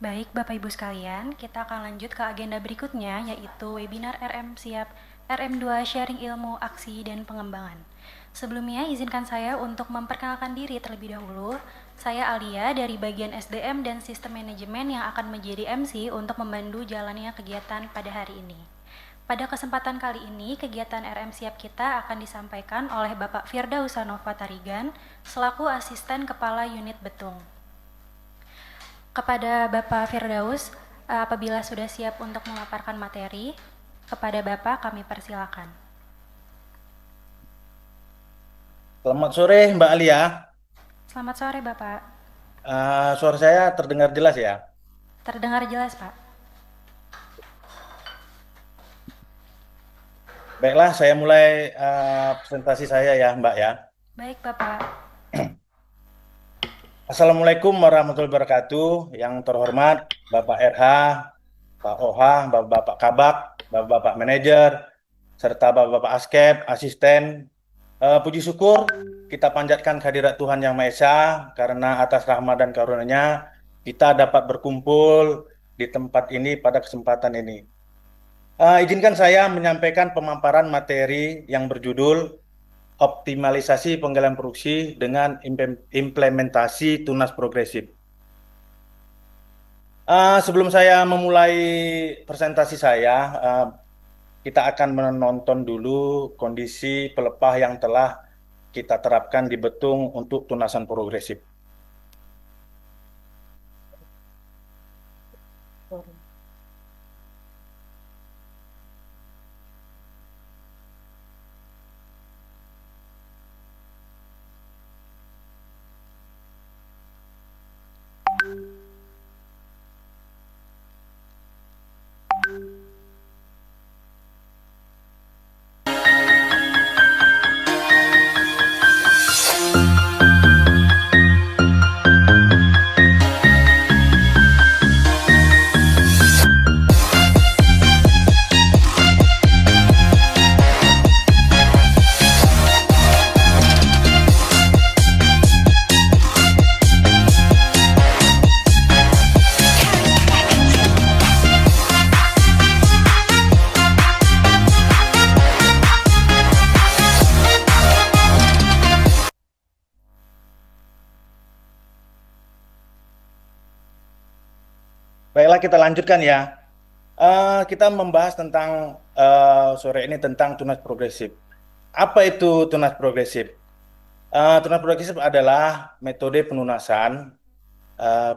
Baik, Bapak Ibu sekalian, kita akan lanjut ke agenda berikutnya, yaitu webinar RM Siap RM2 Sharing Ilmu, Aksi, dan Pengembangan. Sebelumnya, izinkan saya untuk memperkenalkan diri terlebih dahulu. Saya Alia dari bagian SDM dan Sistem Manajemen yang akan menjadi MC untuk membantu jalannya kegiatan pada hari ini. Pada kesempatan kali ini, kegiatan RM Siap kita akan disampaikan oleh Bapak Firdaus Nova Tarigan, selaku Asisten Kepala Unit Betung. Kepada Bapak Firdaus, apabila sudah siap untuk memaparkan materi, kepada Bapak kami persilakan. Selamat sore Mbak Alia. Selamat sore Bapak. Suara saya terdengar jelas ya? Terdengar jelas Pak? Baiklah, saya mulai presentasi saya ya Mbak ya. Baik Bapak. Assalamualaikum warahmatullahi wabarakatuh. Yang terhormat Bapak RH, Pak OHA, Bapak-Bapak Kabak, Bapak-Bapak Manajer, serta Bapak-Bapak Askep, Asisten. Puji syukur kita panjatkan kehadirat Tuhan Yang Maha Esa karena atas rahmat dan karunia-Nya kita dapat berkumpul di tempat ini pada kesempatan ini. Izinkan saya menyampaikan pemaparan materi yang berjudul optimalisasi penggalian produksi dengan implementasi tunas progresif. Sebelum saya memulai presentasi saya, uh, kita akan menonton dulu kondisi pelepah yang telah kita terapkan di Betung untuk tunasan progresif. Baiklah, kita lanjutkan ya. Kita membahas tentang sore ini tentang tunas progresif. Apa itu tunas progresif? Tunas progresif adalah metode penunasan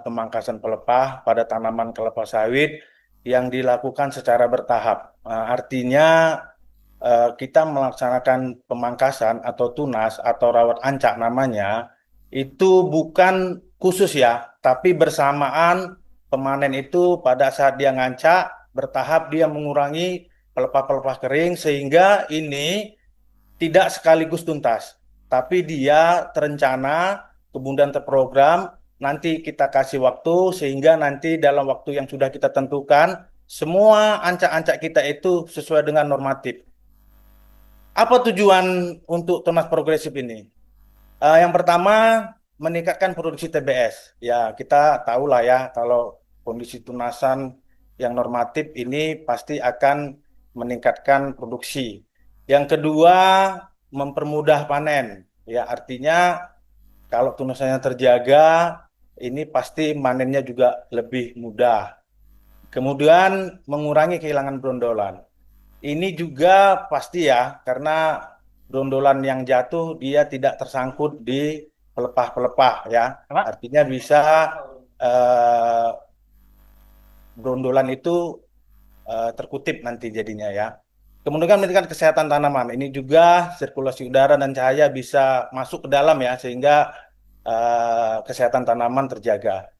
pemangkasan pelepah pada tanaman kelapa sawit yang dilakukan secara bertahap. Artinya kita melaksanakan pemangkasan atau tunas atau rawat ancak namanya itu bukan khusus ya, tapi bersamaan pemanen itu pada saat dia ngancak bertahap dia mengurangi pelepah-pelepah kering sehingga ini tidak sekaligus tuntas, tapi dia terencana, kemudian terprogram, nanti kita kasih waktu sehingga nanti dalam waktu yang sudah kita tentukan, semua ancak-ancak kita itu sesuai dengan normatif. Apa tujuan untuk tunas progresif ini? Yang pertama, meningkatkan produksi TBS. Ya, kita tahulah ya, kalau kondisi tunasan yang normatif ini pasti akan meningkatkan produksi. Yang kedua, mempermudah panen. Ya, artinya kalau tunasannya terjaga, ini pasti panennya juga lebih mudah. Kemudian, mengurangi kehilangan brondolan. Ini juga pasti ya, karena brondolan yang jatuh dia tidak tersangkut di pelepah-pelepah ya. Pak, Artinya bisa eh, brondolan itu terkutip nanti jadinya ya. Kemudian meningkatkan kesehatan tanaman. Ini juga sirkulasi udara dan cahaya bisa masuk ke dalam ya, sehingga kesehatan tanaman terjaga.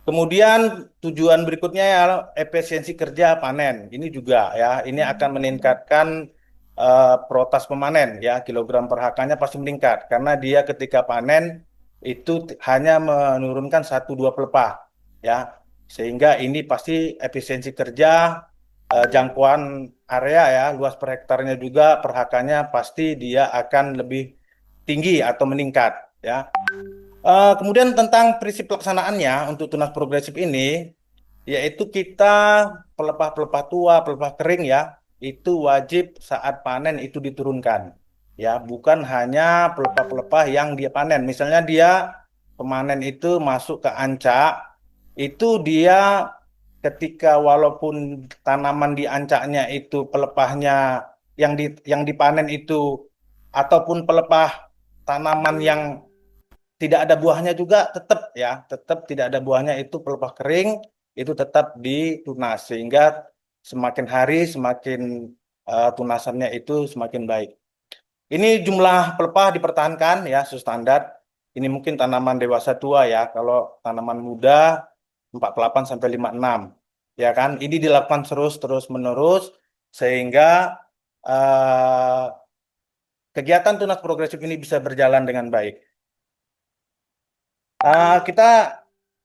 Kemudian tujuan berikutnya ya efisiensi kerja panen. Ini juga ya, ini akan meningkatkan protas pemanen ya, kilogram per hakannya pasti meningkat karena dia ketika panen itu hanya menurunkan satu dua pelepah ya. Sehingga ini pasti efisiensi kerja, jangkauan area ya, luas per hektarnya juga per hakannya pasti dia akan lebih tinggi atau meningkat ya. Kemudian tentang prinsip pelaksanaannya untuk tunas progresif ini, yaitu kita pelepah-pelepah tua, pelepah kering ya, itu wajib saat panen itu diturunkan. Ya, bukan hanya pelepah-pelepah yang dia panen. Misalnya dia pemanen itu masuk ke ancak, itu dia ketika walaupun tanaman di ancaknya itu pelepahnya yang dipanen itu ataupun pelepah tanaman yang tidak ada buahnya juga tetap ya, tetap tidak ada buahnya itu pelepah kering itu tetap ditunas sehingga semakin hari semakin tunasannya itu semakin baik. Ini jumlah pelepah dipertahankan ya substandard. Ini mungkin tanaman dewasa tua ya. Kalau tanaman muda 48 sampai 56 ya kan. Ini dilakukan terus menerus sehingga eh, kegiatan tunas progresif ini bisa berjalan dengan baik. Kita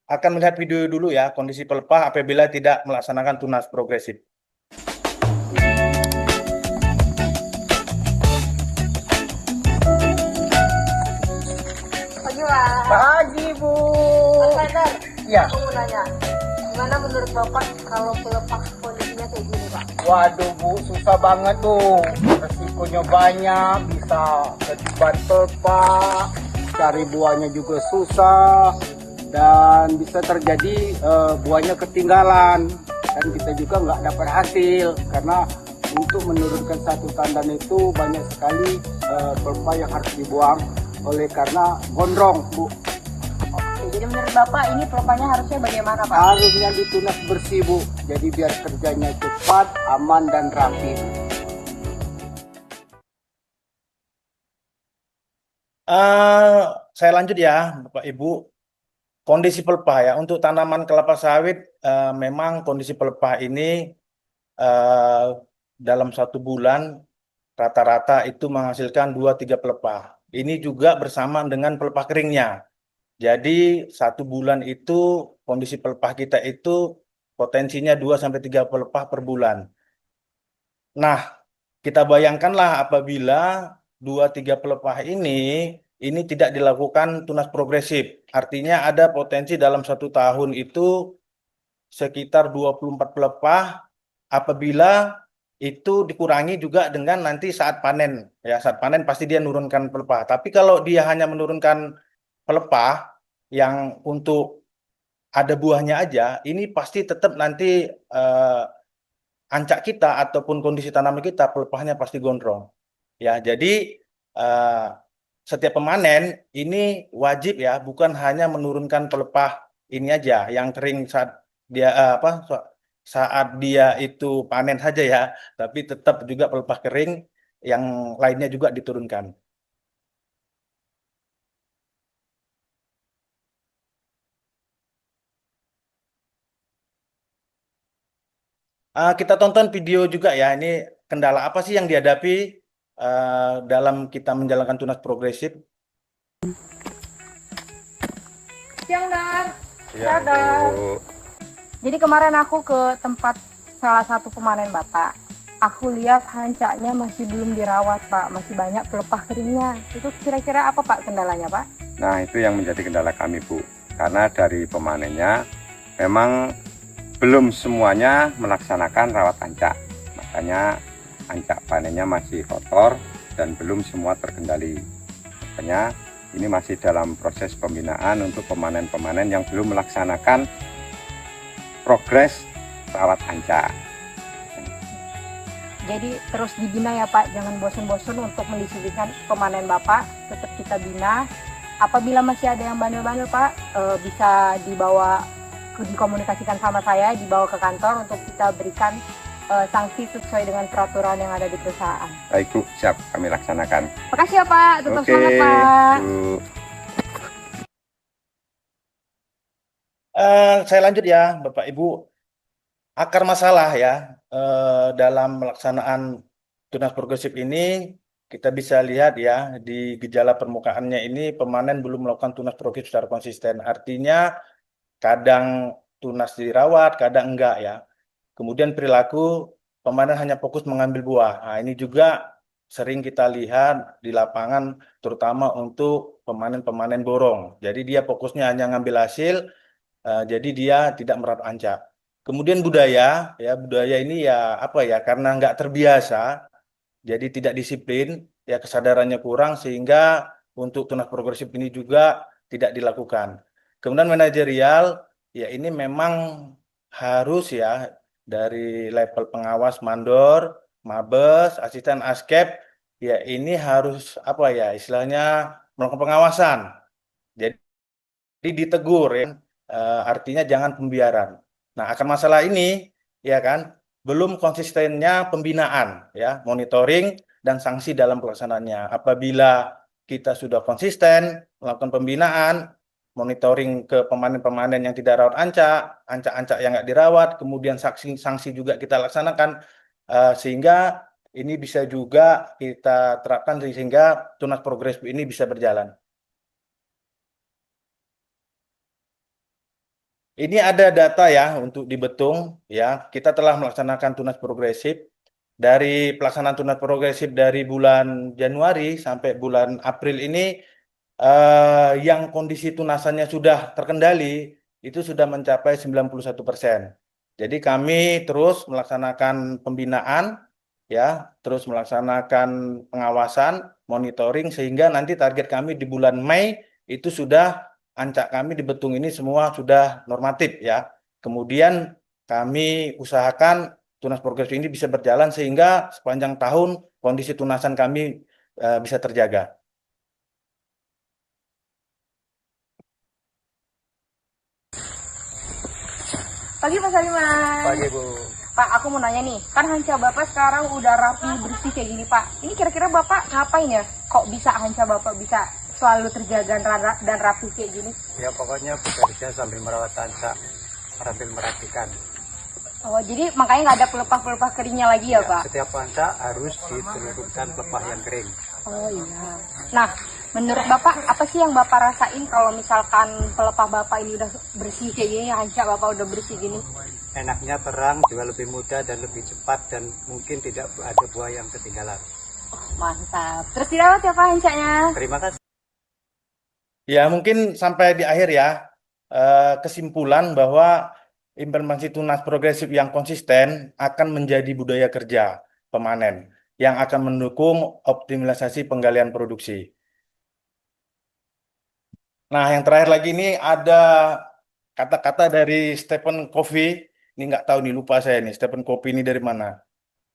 akan melihat video dulu ya, kondisi pelepah apabila tidak melaksanakan tunas progresif. Pagi, Pak. Pagi, Bu. Mas Haidar, Ya, aku mau nanya, gimana menurut Bapak kalau pelepah kondisinya kayak gini, Pak? waduh, Bu, susah banget tuh. Resikonya banyak, bisa ketiban pelepah, cari buahnya juga susah, dan bisa terjadi buahnya ketinggalan. Dan kita juga nggak dapat hasil, karena untuk menurunkan satu tandan itu banyak sekali pelepah yang harus dibuang oleh karena gondrong, Bu. Oke, jadi menurut Bapak ini pelepahnya harusnya bagaimana, Pak? Harusnya ditunas bersih, Bu. Jadi biar kerjanya cepat, aman, dan rapi. Eh, saya lanjut ya, Bapak Ibu. Kondisi pelepah ya, untuk tanaman kelapa sawit memang kondisi pelepah ini eh, dalam 1 bulan rata-rata itu menghasilkan 2-3 pelepah. Ini juga bersamaan dengan pelepah keringnya. Jadi 1 bulan itu kondisi pelepah kita itu potensinya 2-3 pelepah per bulan. Nah, kita bayangkanlah apabila 2-3 pelepah ini tidak dilakukan tunas progresif. Artinya ada potensi dalam 1 tahun itu sekitar 24 pelepah apabila itu dikurangi juga dengan nanti saat panen. Ya, saat panen pasti dia menurunkan pelepah. Tapi kalau dia hanya menurunkan pelepah yang untuk ada buahnya aja, ini pasti tetap nanti eh, ancak kita ataupun kondisi tanaman kita pelepahnya pasti gondrong. Ya, jadi eh, setiap pemanen ini wajib ya, bukan hanya menurunkan pelepah ini aja yang kering saat dia saat dia itu panen saja ya, tapi tetap juga pelepah kering yang lainnya juga diturunkan. Kita tonton video juga ya. Ini kendala apa sih yang dihadapi dalam kita menjalankan tunas progresif? Siang, Dar. Ya, Dar. Bu. Jadi kemarin aku ke tempat salah satu pemanen Bapak. Aku lihat hancaknya masih belum dirawat, Pak. Masih banyak pelepah keringnya. Itu kira-kira apa, Pak, kendalanya, Pak? Nah, itu yang menjadi kendala kami, Bu. Karena dari pemanennya memang belum semuanya melaksanakan rawat ancak. Makanya ancak panennya masih kotor dan belum semua terkendali. Makanya ini masih dalam proses pembinaan untuk pemanen-pemanen yang belum melaksanakan progres rawat ancak. Jadi terus dibina ya, Pak. Jangan bosan-bosan untuk mendisiplinkan pemanen Bapak. Tetap kita bina. Apabila masih ada yang bandel-bandel, Pak, bisa dikomunikasikan sama saya, dibawa ke kantor untuk kita berikan sanksi sesuai dengan peraturan yang ada di perusahaan. Baik, Bu, siap kami laksanakan. Makasih ya, Pak. Tetap Oke, semangat, Pak. Bu. Saya lanjut ya, Bapak Ibu. Akar masalah ya dalam melaksanaan tunas progresif ini kita bisa lihat ya di gejala permukaannya ini pemanen belum melakukan tunas progresif secara konsisten. Artinya kadang tunas dirawat, kadang enggak ya. Kemudian perilaku pemanen hanya fokus mengambil buah. Nah, ini juga sering kita lihat di lapangan terutama untuk pemanen-pemanen borong. Jadi dia fokusnya hanya ngambil hasil, jadi dia tidak merawat ancak. Kemudian budaya, ya budaya ini ya apa ya, karena nggak terbiasa, jadi tidak disiplin, ya kesadarannya kurang sehingga untuk tunas progresif ini juga tidak dilakukan. Kemudian manajerial, ya ini memang harus ya dari level pengawas mandor, mabes, asisten askep, ya ini harus apa ya istilahnya melakukan pengawasan. Jadi ditegur ya, artinya jangan pembiaran. Nah, akan masalah ini ya kan belum konsistennya pembinaan ya, monitoring dan sanksi dalam pelaksanaannya. Apabila kita sudah konsisten melakukan pembinaan, monitoring ke pemanen-pemanen yang tidak rawat ancak yang nggak dirawat, kemudian sanksi juga kita laksanakan sehingga ini bisa juga kita terapkan sehingga tunas progresif ini bisa berjalan. Ini ada data ya untuk di Betung ya. Kita telah melaksanakan tunas progresif dari pelaksanaan tunas progresif dari bulan Januari sampai bulan April ini yang kondisi tunasannya sudah terkendali itu sudah mencapai 91%. Jadi kami terus melaksanakan pembinaan ya, terus melaksanakan pengawasan, monitoring sehingga nanti target kami di bulan Mei itu sudah ancak kami di Betung ini semua sudah normatif ya. Kemudian kami usahakan tunas progresif ini bisa berjalan sehingga sepanjang tahun kondisi tunasan kami bisa terjaga. Pagi Pak Saliman. Pagi Bu. Pak, aku mau nanya nih, kan hanca Bapak sekarang udah rapi bersih kayak gini Pak. Ini kira-kira Bapak ngapain ya? Kok bisa hanca Bapak bisa selalu terjaga dan rapi kayak gini? Ya pokoknya bekerja sambil merawat tansa, sambil merapikan. Oh, jadi makanya nggak ada pelepah-pelepah keringnya lagi ya Pak? Setiap panca harus ditelurkan pelepah yang kering. Oh iya. Nah, menurut Bapak apa sih yang Bapak rasain kalau misalkan pelepah Bapak ini udah bersih kayak gini, hanca Bapak udah bersih gini? Enaknya terang, juga lebih mudah dan lebih cepat dan mungkin tidak ada buah yang ketinggalan. Mantap. Terus dirawat ya Pak hancanya? Terima kasih. Ya, mungkin sampai di akhir ya, kesimpulan bahwa implementasi tunas progresif yang konsisten akan menjadi budaya kerja pemanen yang akan mendukung optimalisasi penggalian produksi. Nah, yang terakhir lagi ini ada kata-kata dari Stephen Covey. Ini nggak tahu nih, lupa saya nih. Stephen Covey ini dari mana?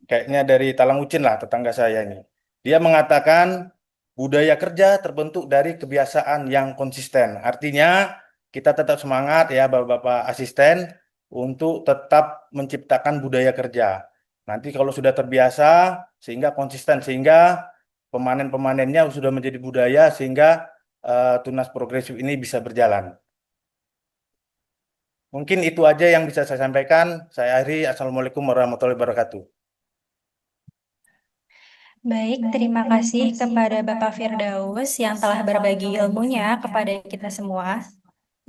Kayaknya dari Talang Ucin lah, tetangga saya ini. Dia mengatakan budaya kerja terbentuk dari kebiasaan yang konsisten. Artinya kita tetap semangat ya Bapak-bapak asisten untuk tetap menciptakan budaya kerja. Nanti kalau sudah terbiasa sehingga konsisten sehingga pemanen-pemanennya sudah menjadi budaya sehingga tunas progresif ini bisa berjalan. Mungkin itu aja yang bisa saya sampaikan. Saya akhiri. Assalamualaikum warahmatullahi wabarakatuh. Baik, terima kasih kepada Bapak Firdaus yang telah berbagi ilmunya kepada kita semua.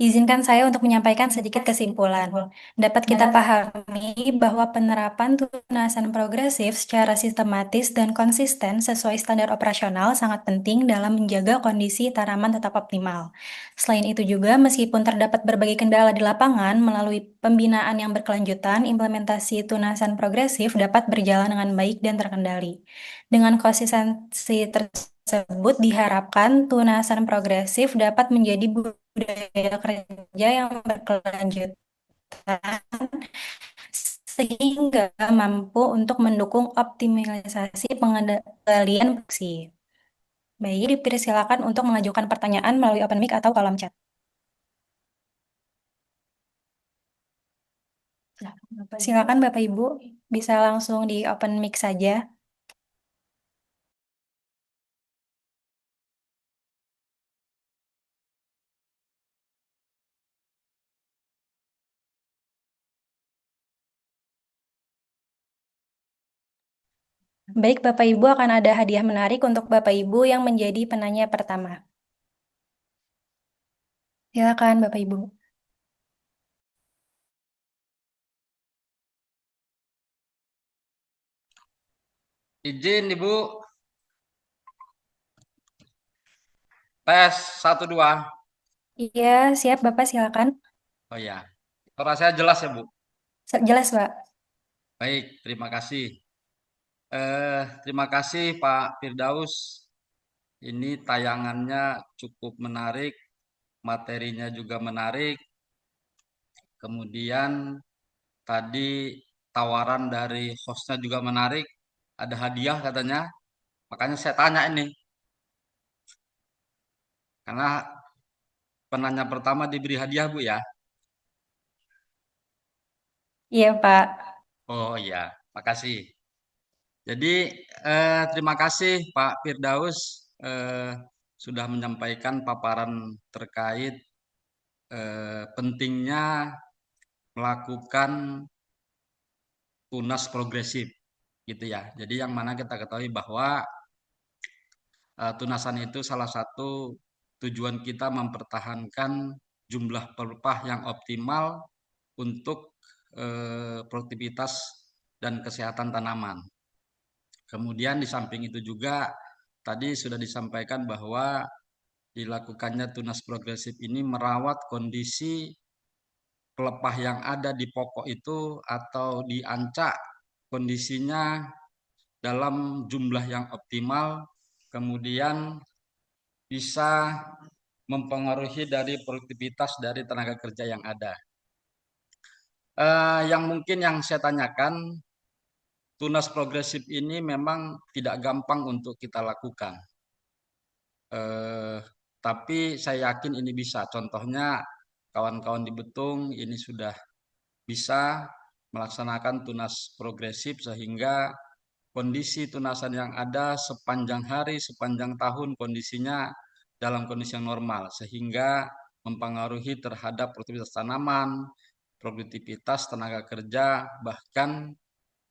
Izinkan saya untuk menyampaikan sedikit kesimpulan. Dapat kita pahami bahwa penerapan tunasan progresif secara sistematis dan konsisten sesuai standar operasional sangat penting dalam menjaga kondisi tanaman tetap optimal. Selain itu juga, meskipun terdapat berbagai kendala di lapangan, melalui pembinaan yang berkelanjutan, implementasi tunasan progresif dapat berjalan dengan baik dan terkendali. Dengan konsistensi tersebut diharapkan tunasan progresif dapat menjadi budaya kerja yang berkelanjutan sehingga mampu untuk mendukung optimalisasi pengendalian produksi. Baik, dipersilakan untuk mengajukan pertanyaan melalui open mic atau kolom chat. Silakan Bapak Ibu, bisa langsung di open mic saja. Baik, Bapak Ibu akan ada hadiah menarik untuk Bapak Ibu yang menjadi penanya pertama. Silakan Bapak Ibu. Izin Ibu. Tes 1 2. Iya, siap Bapak silakan. Oh ya. Suara saya jelas ya, Bu? Jelas, Pak. Baik, terima kasih. Terima kasih Pak Firdaus. Ini tayangannya cukup menarik, materinya juga menarik. Kemudian tadi tawaran dari hostnya juga menarik. Ada hadiah katanya. Makanya saya tanya ini. Karena penanya pertama diberi hadiah, Bu ya. Iya, Pak. Oh iya, makasih. Jadi terima kasih Pak Firdaus sudah menyampaikan paparan terkait pentingnya melakukan tunas progresif gitu ya. Jadi yang mana kita ketahui bahwa tunasan itu salah satu tujuan kita mempertahankan jumlah pelepah yang optimal untuk produktivitas dan kesehatan tanaman. Kemudian di samping itu juga tadi sudah disampaikan bahwa dilakukannya tunas progresif ini merawat kondisi pelepah yang ada di pokok itu atau di ancak kondisinya dalam jumlah yang optimal, kemudian bisa mempengaruhi dari produktivitas dari tenaga kerja yang ada. Yang mungkin yang saya tanyakan, tunas progresif ini memang tidak gampang untuk kita lakukan. Tapi saya yakin ini bisa. Contohnya kawan-kawan di Betung ini sudah bisa melaksanakan tunas progresif sehingga kondisi tunasan yang ada sepanjang hari, sepanjang tahun kondisinya dalam kondisi yang normal sehingga mempengaruhi terhadap produktivitas tanaman, produktivitas tenaga kerja, bahkan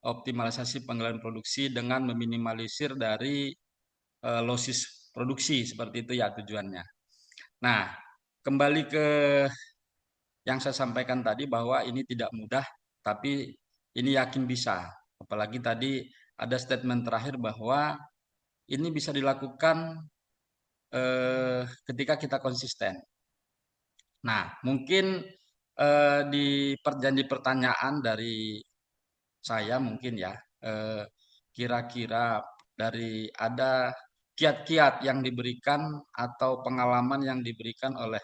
optimalisasi pengelolaan produksi dengan meminimalisir dari losis produksi seperti itu ya tujuannya. Nah, kembali ke yang saya sampaikan tadi bahwa ini tidak mudah, tapi ini yakin bisa. Apalagi tadi ada statement terakhir bahwa ini bisa dilakukan ketika kita konsisten. Nah, mungkin di perjanji pertanyaan dari saya mungkin ya, kira-kira dari ada kiat-kiat yang diberikan atau pengalaman yang diberikan oleh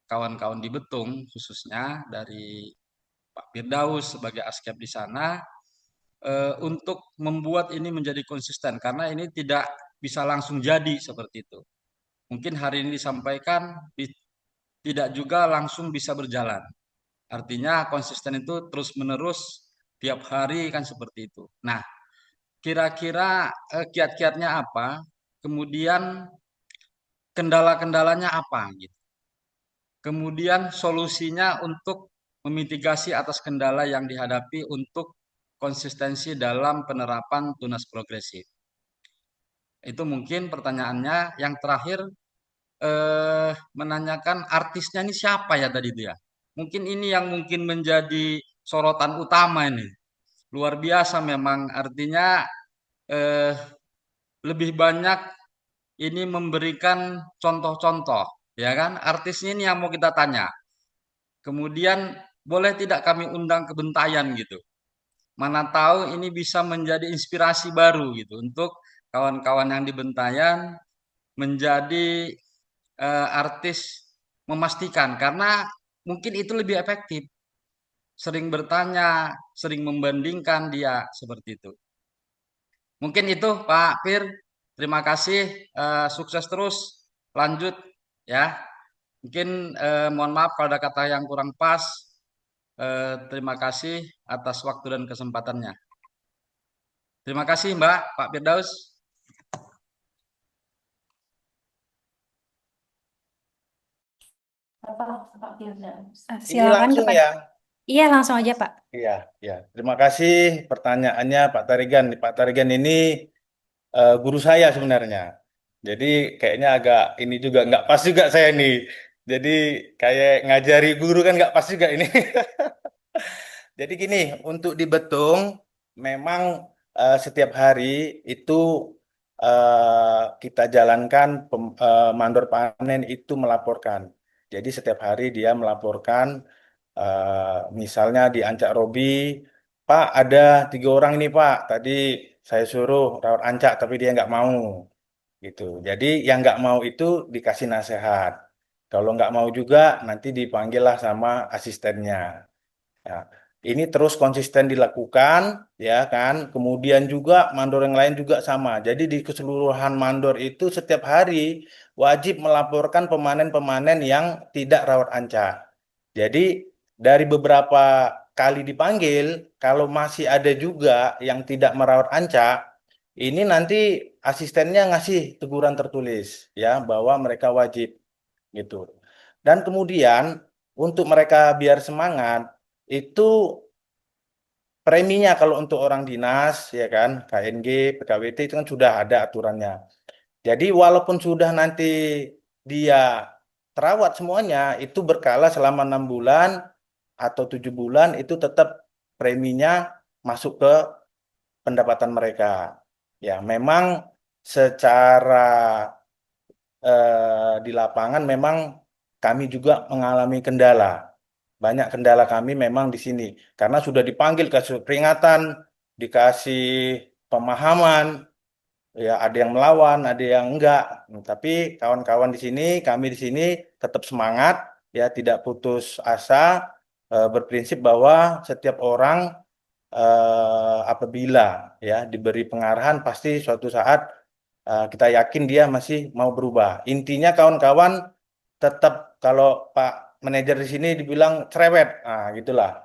kawan-kawan di Betung khususnya dari Pak Firdaus sebagai askep di sana untuk membuat ini menjadi konsisten karena ini tidak bisa langsung jadi seperti itu. Mungkin hari ini disampaikan tidak juga langsung bisa berjalan. Artinya konsisten itu terus-menerus tiap hari kan seperti itu. Nah, kira-kira kiat-kiatnya apa? Kemudian kendala-kendalanya apa gitu. Kemudian solusinya untuk memitigasi atas kendala yang dihadapi untuk konsistensi dalam penerapan tunas progresif. Itu mungkin pertanyaannya. Yang terakhir menanyakan artisnya ini siapa ya tadi itu ya. Mungkin ini yang mungkin menjadi sorotan utama ini. Luar biasa memang artinya eh, lebih banyak ini memberikan contoh-contoh, ya kan? Artisnya ini yang mau kita tanya. Kemudian boleh tidak kami undang ke Bentayan gitu. Mana tahu ini bisa menjadi inspirasi baru gitu untuk kawan-kawan yang di Bentayan menjadi artis memastikan karena mungkin itu lebih efektif. Sering bertanya, sering membandingkan dia seperti itu. Mungkin itu Pak Fir. Terima kasih. Sukses terus. Lanjut ya. Mungkin mohon maaf kalau ada kata yang kurang pas. Terima kasih atas waktu dan kesempatannya. Terima kasih Mbak, Pak Firdaus. Ini Silakan langsung kepada. ya. Iya, langsung aja, Pak. Iya, ya. Terima kasih pertanyaannya Pak Tarigan. Pak Tarigan ini guru saya sebenarnya. Jadi kayaknya agak ini juga nggak pas juga saya ini. Jadi kayak ngajari guru kan nggak pas juga ini. Jadi gini, untuk di Betung memang setiap hari itu kita jalankan mandor panen itu melaporkan. Jadi setiap hari dia melaporkan Misalnya di Ancak Robi, Pak ada 3 orang ini Pak, tadi saya suruh rawat ancak tapi dia nggak mau gitu. Jadi yang nggak mau itu dikasih nasihat. Kalau nggak mau juga nanti dipanggil lah sama asistennya. Ya, ini terus konsisten dilakukan, ya kan. Kemudian juga mandor yang lain juga sama. Jadi di keseluruhan mandor itu setiap hari wajib melaporkan pemanen-pemanen yang tidak rawat ancak. Jadi dari beberapa kali dipanggil, kalau masih ada juga yang tidak merawat ancak, ini nanti asistennya ngasih teguran tertulis, ya bahwa mereka wajib gitu. Dan kemudian untuk mereka biar semangat itu preminya kalau untuk orang dinas ya kan KNG, PKWT itu kan sudah ada aturannya. Jadi walaupun sudah nanti dia terawat semuanya itu berkala selama 6 bulan atau 7 bulan itu tetap preminya masuk ke pendapatan mereka. Ya memang secara di lapangan memang kami juga mengalami kendala. Banyak kendala kami memang di sini karena sudah dipanggil kasih peringatan, dikasih pemahaman, ya ada yang melawan, ada yang enggak. Tapi kawan-kawan di sini, kami di sini tetap semangat, ya tidak putus asa, berprinsip bahwa setiap orang apabila ya diberi pengarahan pasti suatu saat kita yakin dia masih mau berubah. Intinya kawan-kawan tetap kalau Pak manajer di sini dibilang cerewet, nah gitulah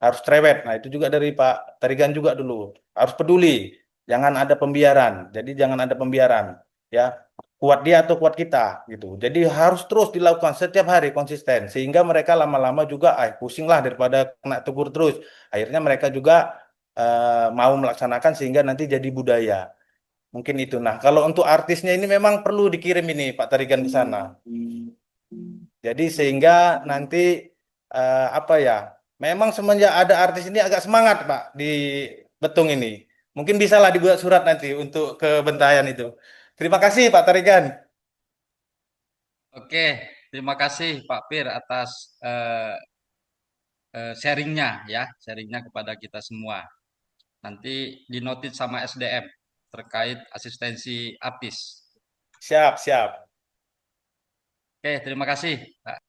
harus cerewet. Nah itu juga dari Pak Tarigan juga dulu harus peduli, jangan ada pembiaran. Jadi jangan ada pembiaran, ya kuat dia atau kuat kita gitu. Jadi harus terus dilakukan setiap hari konsisten sehingga mereka lama-lama juga pusing lah daripada kena tegur terus. Akhirnya mereka juga mau melaksanakan sehingga nanti jadi budaya. Mungkin itu. Nah, kalau untuk artisnya ini memang perlu dikirim ini Pak Tarigan ke sana. Jadi sehingga nanti apa ya? Memang semenjak ada artis ini agak semangat Pak di Betung ini. Mungkin bisalah dibuat surat nanti untuk ke Bentayan itu. Terima kasih Pak Tarigan. Oke, terima kasih Pak Pir atas sharingnya ya, sharingnya kepada kita semua. Nanti dinotit sama SDM terkait asistensi artis. Siap, siap. Oke, terima kasih, Pak.